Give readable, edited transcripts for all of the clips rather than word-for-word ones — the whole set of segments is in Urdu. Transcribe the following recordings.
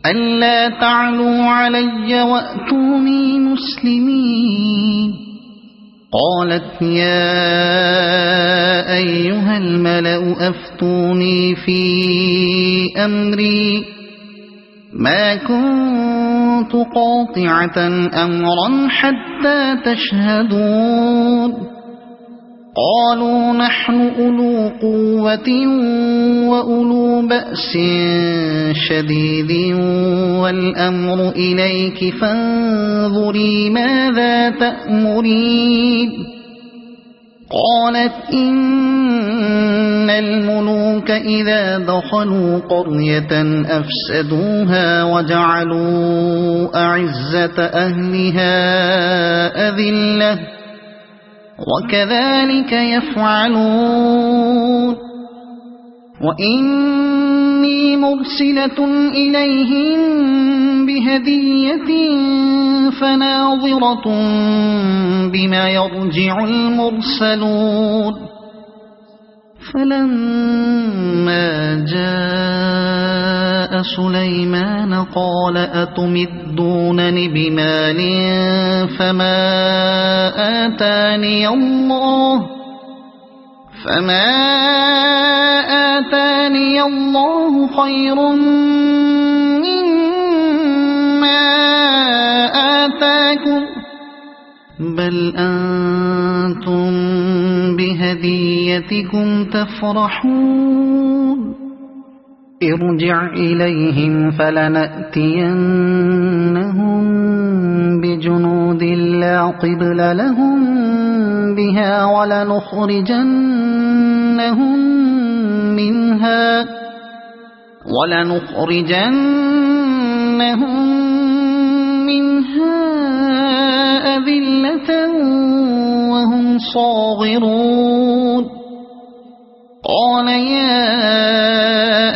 ألا تعلوا علي وأتوني مسلمين. قالت يا أيها الملأ أفتوني في أمري ما كنت قاطعة أمرا حتى تشهدون. قالوا نحن أولو قوة وأولو بأس شديد والأمر إليك فانظري ماذا تأمرين. قالت إن الملوك إذا دخلوا قرية أفسدوها وجعلوا أعزة أهلها أذلة وكذلك يفعلون. وإني مرسلة إليهم بهدية فناظرة بما يرجع المرسلون. فلما جاء سليمان قال أتمدونني بمال فما آتاني الله خير مما آتاكم بل أنتم بهديتكم تفرحون. ارجع إليهم فلنأتينهم بجنود لا قبل لهم بها ولنخرجنهم منها أذلة وهم صاغرون. قال يا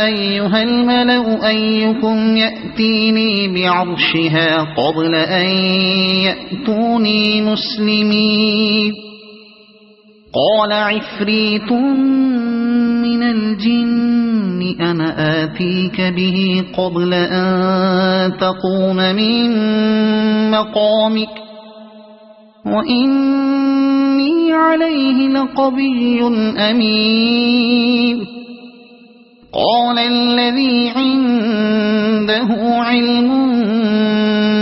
أيها الملأ أيكم يأتيني بعرشها قبل أن يأتوني مسلمين. قال عفريت من الجن أنا آتيك به قبل أن تقوم من مقامك وإني عليه لقوي أمين. قال الذي عنده علم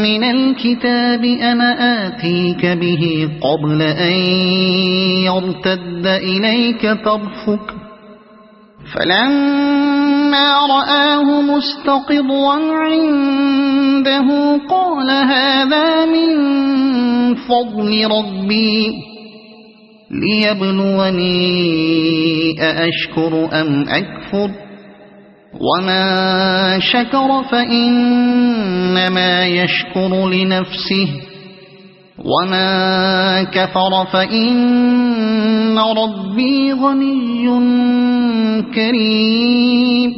من الكتاب أنا آتيك به قبل أن يرتد إليك طرفك فلما رآه مستقرا عنده قال هذا من فضل ربي ليبلوني أأشكر أم أكفر ومن شكر فإنما يشكر لنفسه ومن كفر فإن ربي غني كريم.